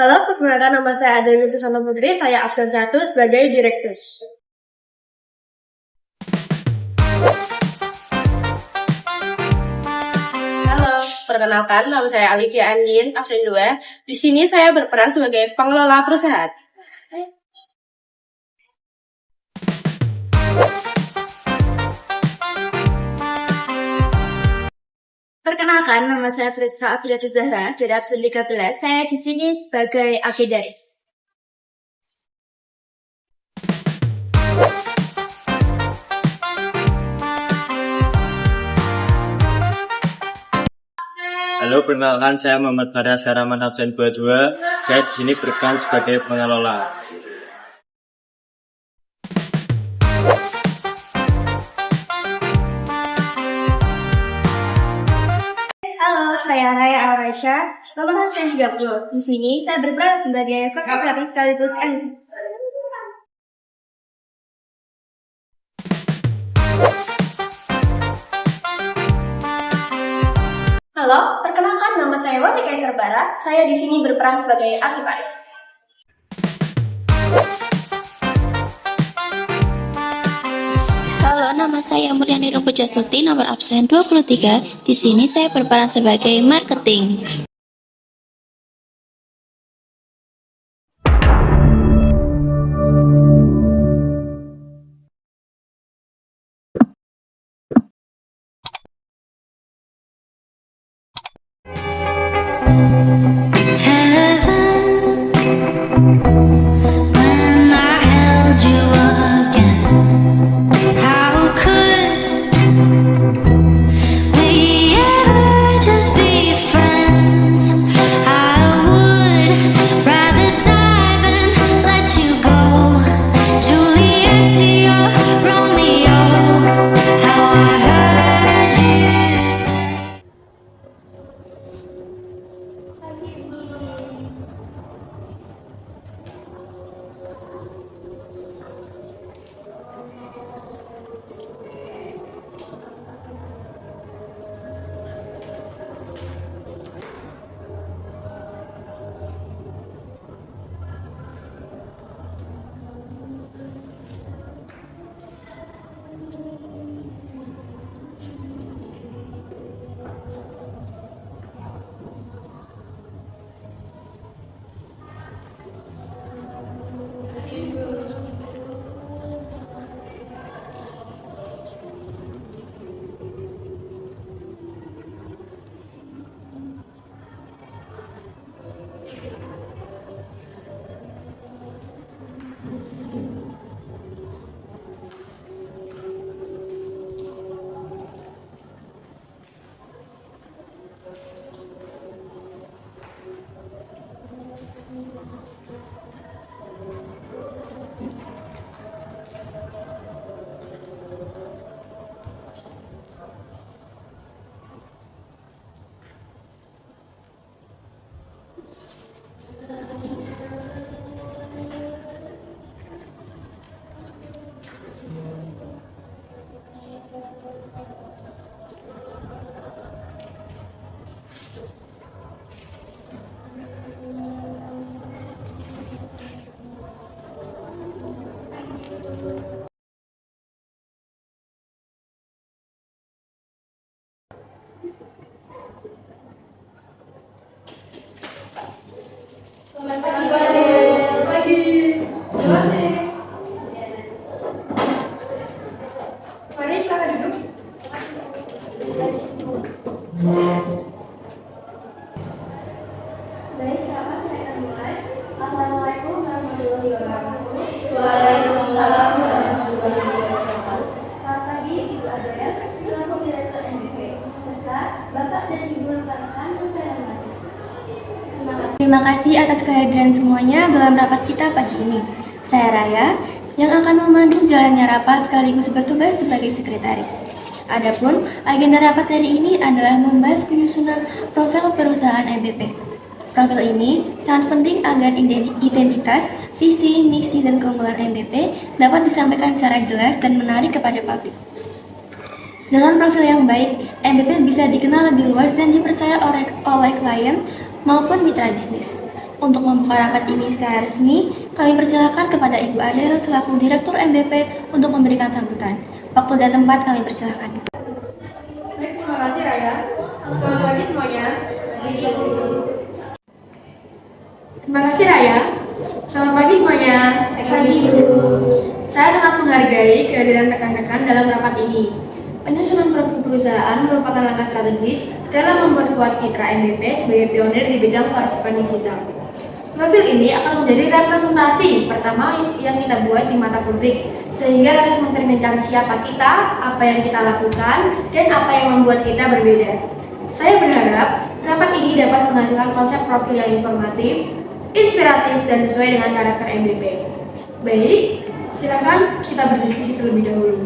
Halo, perkenalkan nama saya Adeline Susanto Putri, saya absen 1 sebagai direktur. Halo, perkenalkan nama saya Alivia Andin, absen 2. Di sini saya berperan sebagai pengelola perusahaan. Perkenalkan, nama saya Friska Afilatu Zahra, dari absen 13. Saya di sini sebagai agendaris. Halo, perkenalkan saya Muhammad Faras Karaman absen 22. Saya di sini berperan sebagai pengelola. Halo, saya Raya Al-Raisha, nomor absen 30. Di sini saya berperan sebagai sekretaris sekaligus M. Halo, perkenalkan nama saya Wasi Kaisar Bara. Saya di sini berperan sebagai arsiparis. Halo, nama saya Mulyani Rumpujastuti, nomor absen 23. Di sini saya berperan sebagai marketing. Mari silakan duduk. Baik, kapan saya akan mulai? Assalamualaikum warahmatullahi wabarakatuh. Waalaikumsalam warahmatullahi wabarakatuh. Selamat pagi, Ibu Adel, selaku Direktur NBP, serta Bapak dan Ibu rekan-rekan yang saya hormati. Terima kasih atas kehadiran semuanya dalam rapat kita pagi ini. Saya Raya, yang akan memandu jalannya rapat sekaligus bertugas sebagai sekretaris. Adapun agenda rapat hari ini adalah membahas penyusunan profil perusahaan MBP. Profil ini sangat penting agar identitas, visi, misi, dan keunggulan MBP dapat disampaikan secara jelas dan menarik kepada publik. Dengan profil yang baik, MBP bisa dikenal lebih luas dan dipercaya oleh klien maupun mitra bisnis. Untuk membuka rapat ini secara resmi, kami persilakan kepada Ibu Adel selaku Direktur MBP untuk memberikan sambutan. Waktu dan tempat kami persilakan. Baik, terima kasih Raya. Selamat pagi semuanya. Terima kasih Raya. Selamat pagi semuanya. Pagi Bu. Saya sangat menghargai kehadiran rekan-rekan dalam rapat ini. Penyusunan profil perusahaan merupakan langkah strategis dalam membuat kuat citra MBP sebagai pionir di bidang kearsipan digital. Profil ini akan menjadi representasi pertama yang kita buat di mata publik, sehingga harus mencerminkan siapa kita, apa yang kita lakukan, dan apa yang membuat kita berbeda. Saya berharap rapat ini dapat menghasilkan konsep profil yang informatif, inspiratif, dan sesuai dengan karakter MBP. Baik, silakan kita berdiskusi terlebih dahulu.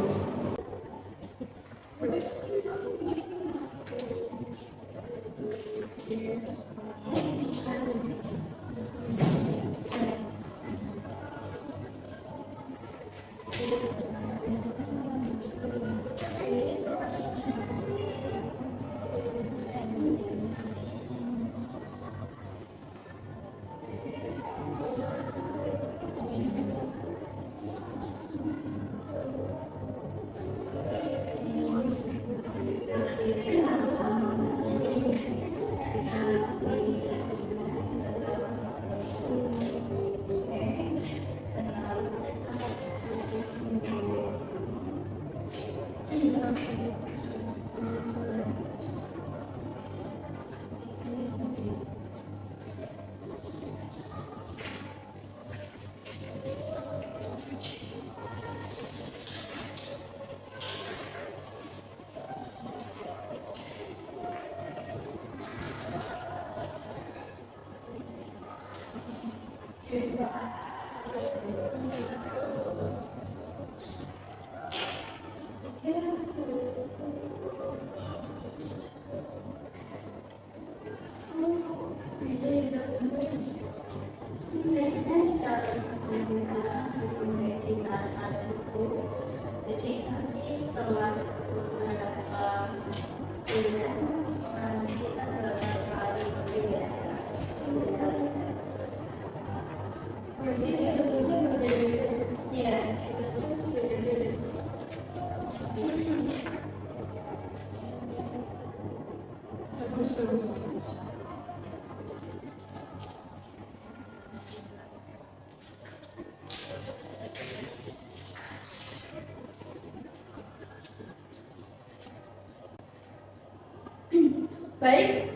Baik,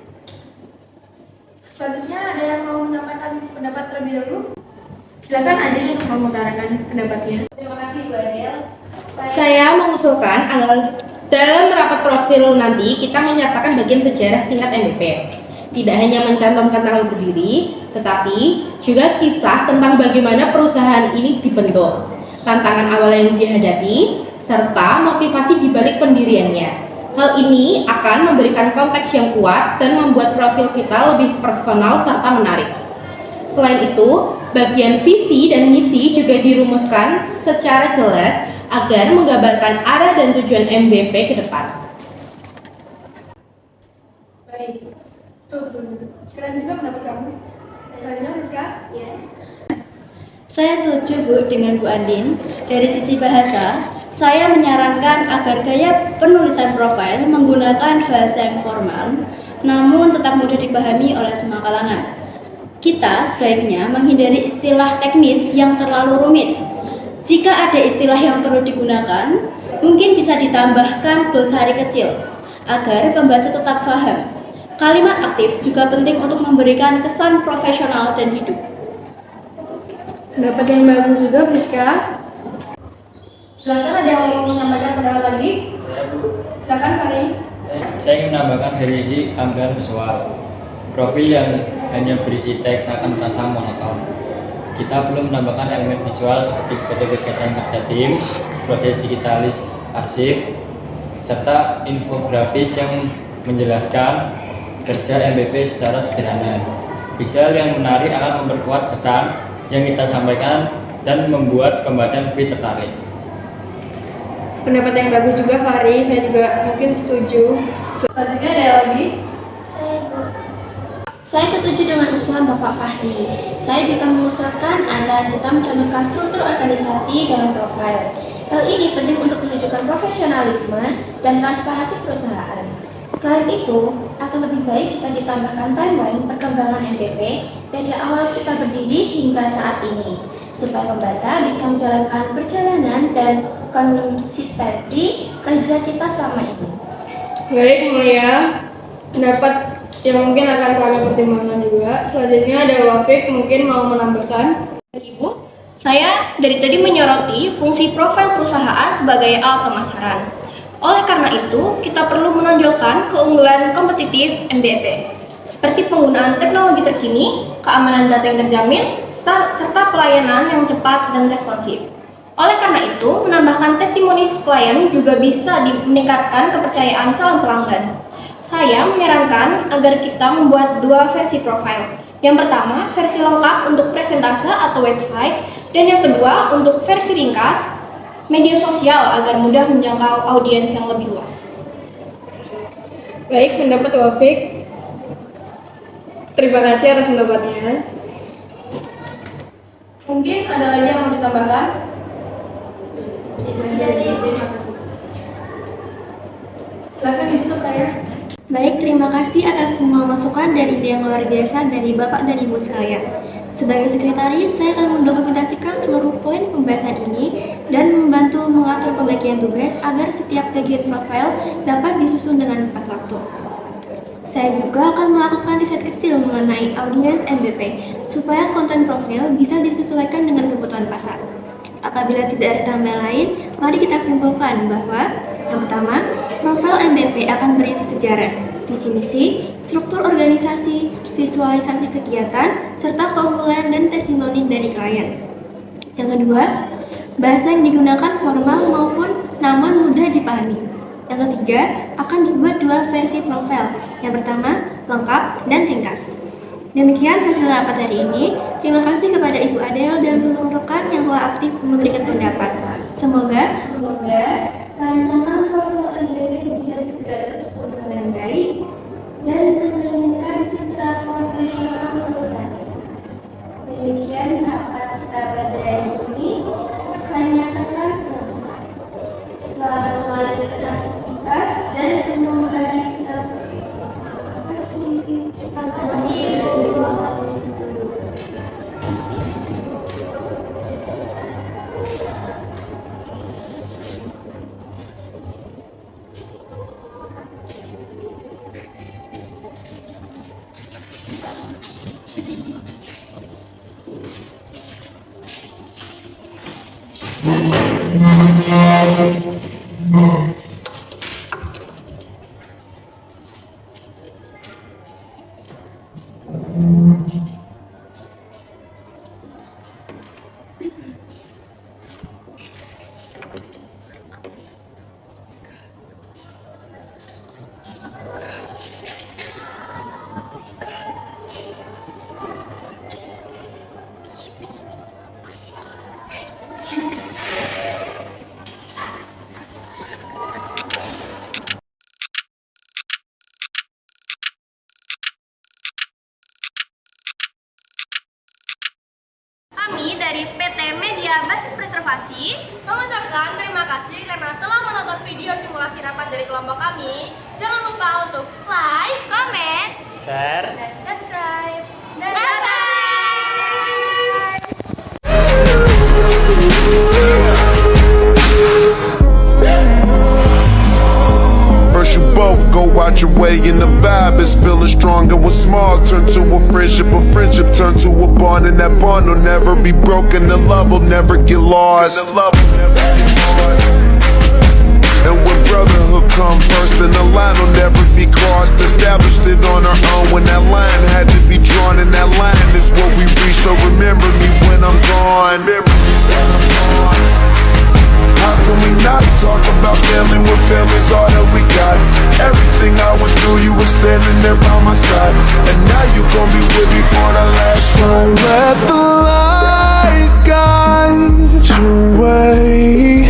selanjutnya ada yang mau menyampaikan pendapat terlebih dahulu? Silakan Adil untuk mengutarakan pendapatnya. Terima kasih Bu Adel. Saya mengusulkan agar dalam rapat profil nanti kita menyertakan bagian sejarah singkat MBP. Tidak hanya mencantumkan tanggal berdiri, tetapi juga kisah tentang bagaimana perusahaan ini dibentuk, tantangan awal yang dihadapi, serta motivasi di balik pendiriannya. Hal ini akan memberikan konteks yang kuat dan membuat profil kita lebih personal serta menarik. Selain itu, bagian visi dan misi juga dirumuskan secara jelas agar menggambarkan arah dan tujuan MBP ke depan. Baik, betul. Keren juga pendapat kamu. Selanjutnya, Rizka? Ya. Saya setuju Bu dengan Bu Andin. Dari sisi bahasa, saya menyarankan agar gaya penulisan profil menggunakan bahasa yang formal, namun tetap mudah dipahami oleh semua kalangan. Kita sebaiknya menghindari istilah teknis yang terlalu rumit. Jika ada istilah yang perlu digunakan, mungkin bisa ditambahkan glosari kecil, agar pembaca tetap paham. Kalimat aktif juga penting untuk memberikan kesan profesional dan hidup. Pendapat yang bagus juga, Rizka. Silakan, ada yang mau menyampaikan pendapat lagi? Saya Bu. Silakan, Fari. Saya ingin menambahkan dari sisi tampilan visual. Profil yang hanya berisi teks akan terasa monoton. Kita perlu menambahkan elemen visual seperti foto kegiatan kerja tim, proses digitalis arsip, serta infografis yang menjelaskan kerja MBP secara sederhana. Visual yang menarik akan memperkuat pesan yang kita sampaikan dan membuat pembaca lebih tertarik. Pendapat yang bagus juga, Fari. Saya juga mungkin setuju. Selanjutnya ada lagi? Saya setuju dengan usulan Bapak Fahri. Saya juga mengusulkan agar kita mencantumkan struktur organisasi dalam profil. Hal ini penting untuk menunjukkan profesionalisme dan transparansi perusahaan. Selain itu, akan lebih baik jika ditambahkan timeline perkembangan MBP dari awal kita berdiri hingga saat ini, supaya pembaca bisa menjalankan perjalanan dan konsistensi kerja kita selama ini. Baik, Mulia. Pendapat yang mungkin akan kami pertimbangkan juga. Selanjutnya ada Wafik, mungkin mau menambahkan. Ibu, saya dari tadi menyoroti fungsi profil perusahaan sebagai alat pemasaran. Oleh karena itu, kita perlu menonjolkan keunggulan kompetitif MBP, seperti penggunaan teknologi terkini, keamanan data yang terjamin, serta pelayanan yang cepat dan responsif. Oleh karena itu, menambahkan testimoni klien juga bisa meningkatkan kepercayaan calon pelanggan. Saya menyarankan agar kita membuat dua versi profil. Yang pertama, versi lengkap untuk presentase atau website, dan yang kedua untuk versi ringkas, media sosial agar mudah menjangkau audiens yang lebih luas. Baik, pendapat Wafik. Terima kasih atas pendapatnya. Mungkin ada lagi yang mau ditambahkan? Terima kasih. Silakan ditutup ya. Baik, terima kasih atas semua masukan dan ide yang luar biasa dari Bapak dan Ibu sekalian. Sebagai sekretaris, saya akan mendokumentasikan seluruh poin pembahasan ini dan membantu mengatur pembagian tugas agar setiap bagian profil dapat disusun dengan tepat waktu. Saya juga akan melakukan riset kecil mengenai audiens MBP supaya konten profil bisa disesuaikan dengan kebutuhan pasar. Apabila tidak ada tambah lain, mari kita simpulkan bahwa yang pertama, profil MBP akan berisi sejarah, visi misi, struktur organisasi, visualisasi kegiatan, serta keunggulan dan testimoni dari klien. Yang kedua, bahasa yang digunakan formal maupun namun mudah dipahami. Yang ketiga, akan dibuat dua versi profil. Yang pertama, lengkap dan ringkas. Demikian hasil rapat hari ini. Terima kasih kepada Ibu Adel dan seluruh rekan yang telah aktif memberikan pendapat. Semoga rancangan profil MBP bisa segera tersusun dengan baik dan mencerminkan citra profesional perusahaan. Demikian rapat kita pada hari ini. Saya nyatakan selesai. Selamat melanjutkan aktivitas dan kembali kita. Terima kasih. Kami dari PT Media Basis Preservasi Mengucapkan terima kasih karena telah menonton video simulasi rapat dari kelompok kami. Jangan lupa untuk like, comment, Share. dan subscribe. Bye-bye. First you both go out your way and the vibe is feeling stronger. When small turn to a friendship turn to a bond, and that bond will never be broken. The love will never get lost. And when brotherhood come first, then the line will never be crossed. Established it on our own when that line had to be drawn, and that line is what we reach. So remember me when I'm gone. How can we not talk about family when family's all that we got? Everything I went through, you were standing there by my side, and now you gon' be with me for the last ride. Let the light guide your way.